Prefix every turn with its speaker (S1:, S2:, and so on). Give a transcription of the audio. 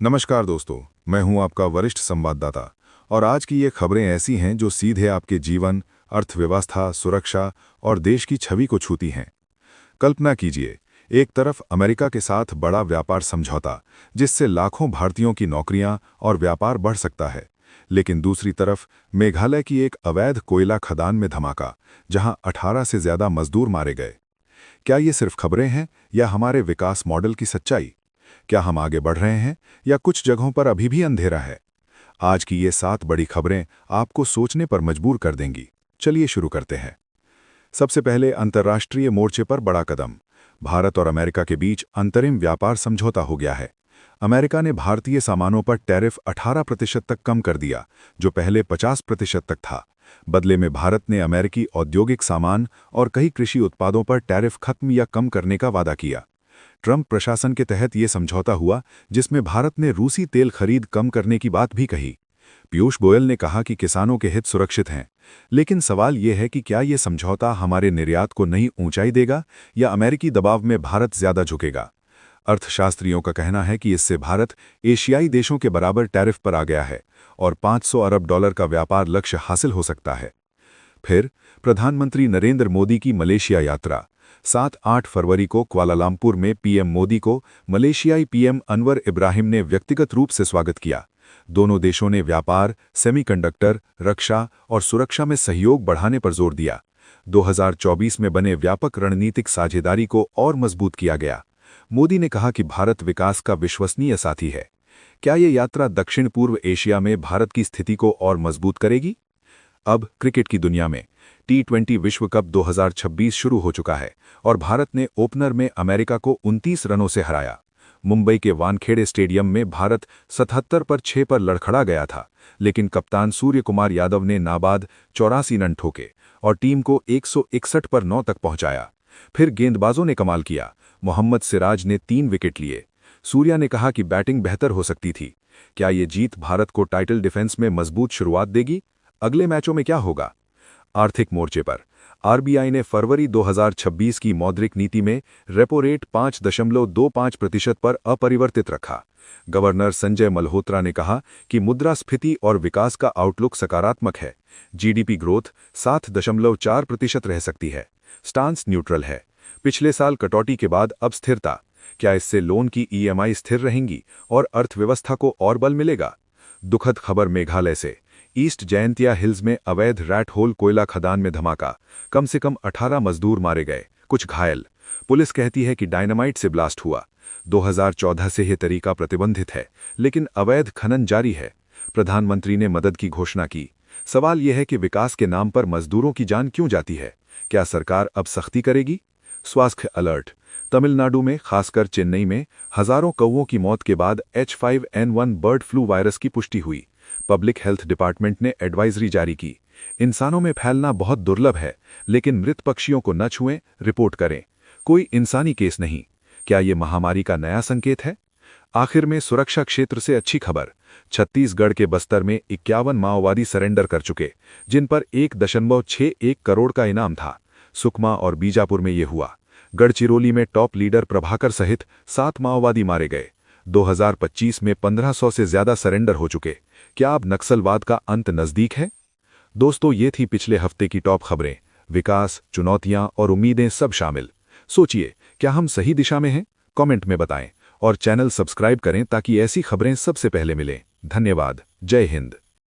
S1: नमस्कार दोस्तों, मैं हूं आपका वरिष्ठ संवाददाता और आज की ये खबरें ऐसी हैं जो सीधे आपके जीवन, अर्थव्यवस्था, सुरक्षा और देश की छवि को छूती हैं। कल्पना कीजिए, एक तरफ अमेरिका के साथ बड़ा व्यापार समझौता जिससे लाखों भारतीयों की नौकरियां और व्यापार बढ़ सकता है, लेकिन दूसरी तरफ मेघालय की एक अवैध कोयला खदान में धमाका जहां 18 से ज्यादा मजदूर मारे गए। क्या ये सिर्फ खबरें हैं या हमारे विकास मॉडल की सच्चाई? क्या हम आगे बढ़ रहे हैं या कुछ जगहों पर अभी भी अंधेरा है? आज की ये 7 बड़ी खबरें आपको सोचने पर मजबूर कर देंगी। चलिए शुरू करते हैं। सबसे पहले अंतर्राष्ट्रीय मोर्चे पर बड़ा कदम। भारत और अमेरिका के बीच अंतरिम व्यापार समझौता हो गया है। अमेरिका ने भारतीय सामानों पर टैरिफ 18% तक कम कर दिया, जो पहले 50% तक था। बदले में भारत ने अमेरिकी औद्योगिक सामान और कई कृषि उत्पादों पर टैरिफ खत्म या कम करने का वादा किया। ट्रंप प्रशासन के तहत ये समझौता हुआ, जिसमें भारत ने रूसी तेल खरीद कम करने की बात भी कही। पीयूष गोयल ने कहा कि किसानों के हित सुरक्षित हैं, लेकिन सवाल ये है कि क्या ये समझौता हमारे निर्यात को नई ऊंचाई देगा या अमेरिकी दबाव में भारत ज्यादा झुकेगा? अर्थशास्त्रियों का कहना है कि इससे भारत एशियाई देशों के बराबर टैरिफ पर आ गया है और $500 अरब का व्यापार लक्ष्य हासिल हो सकता है। फिर प्रधानमंत्री नरेंद्र मोदी की मलेशिया यात्रा। 7-8 फरवरी को क्वालालंपुर में पीएम मोदी को मलेशियाई पीएम अनवर इब्राहिम ने व्यक्तिगत रूप से स्वागत किया। दोनों देशों ने व्यापार, सेमीकंडक्टर, रक्षा और सुरक्षा में सहयोग बढ़ाने पर जोर दिया। 2024 में बने व्यापक रणनीतिक साझेदारी को और मजबूत किया गया। मोदी ने कहा कि भारत विकास का विश्वसनीय साथी है। क्या ये यात्रा दक्षिण पूर्व एशिया में भारत की स्थिति को और मजबूत करेगी? अब क्रिकेट की दुनिया में T20 विश्व कप 2026 शुरू हो चुका है और भारत ने ओपनर में अमेरिका को 29 रनों से हराया। मुंबई के वानखेड़े स्टेडियम में भारत 77 पर 6 पर लड़खड़ा गया था, लेकिन कप्तान सूर्य कुमार यादव ने नाबाद 84 रन ठोके और टीम को 161 पर 9 तक पहुंचाया। फिर गेंदबाजों ने कमाल किया। मोहम्मद सिराज ने 3 विकेट लिए। सूर्या ने कहा कि बैटिंग बेहतर हो सकती थी। क्या ये जीत भारत को टाइटल डिफेंस में मजबूत शुरुआत देगी? अगले मैचों में क्या होगा? आर्थिक मोर्चे पर आरबीआई ने फरवरी 2026 की मौद्रिक नीति में रेपो रेट 5.25% पर अपरिवर्तित रखा। गवर्नर संजय मल्होत्रा ने कहा कि मुद्रास्फीति और विकास का आउटलुक सकारात्मक है। जीडीपी ग्रोथ 7.4% रह सकती है। स्टांस न्यूट्रल है। पिछले साल कटौती के बाद अब स्थिरता। क्या इससे लोन की ईएमआई स्थिर रहेंगी और अर्थव्यवस्था को और बल मिलेगा? दुखद खबर मेघालय से। ईस्ट जयंतिया हिल्स में अवैध रैट होल कोयला खदान में धमाका। कम से कम 18 मजदूर मारे गए, कुछ घायल। पुलिस कहती है कि डायनामाइट से ब्लास्ट हुआ। 2014 से यह तरीका प्रतिबंधित है, लेकिन अवैध खनन जारी है। प्रधानमंत्री ने मदद की घोषणा की। सवाल यह है कि विकास के नाम पर मजदूरों की जान क्यों जाती है? क्या सरकार अब सख्ती करेगी? स्वास्थ्य अलर्ट। तमिलनाडु में, खासकर चेन्नई में, हजारों कौवों की मौत के बाद H5N1 बर्ड फ्लू वायरस की पुष्टि हुई। पब्लिक हेल्थ डिपार्टमेंट ने एडवाइजरी जारी की। इंसानों में फैलना बहुत दुर्लभ है, लेकिन मृत पक्षियों को न छुएं, रिपोर्ट करें। कोई इंसानी केस नहीं। क्या ये महामारी का नया संकेत है? आखिर में सुरक्षा क्षेत्र से अच्छी खबर। छत्तीसगढ़ के बस्तर में 51 माओवादी सरेंडर कर चुके, जिन पर 1.61 करोड़ का इनाम था। सुकमा और बीजापुर में ये हुआ। गढ़चिरौली में टॉप लीडर प्रभाकर सहित 7 माओवादी मारे गए। 2025 में 1500 से ज्यादा सरेंडर हो चुके। क्या अब नक्सलवाद का अंत नजदीक है? दोस्तों, ये थी पिछले हफ्ते की टॉप खबरें। विकास, चुनौतियां और उम्मीदें सब शामिल। सोचिए, क्या हम सही दिशा में हैं? कमेंट में बताएं और चैनल सब्सक्राइब करें ताकि ऐसी खबरें सबसे पहले मिलें। धन्यवाद। जय हिंद।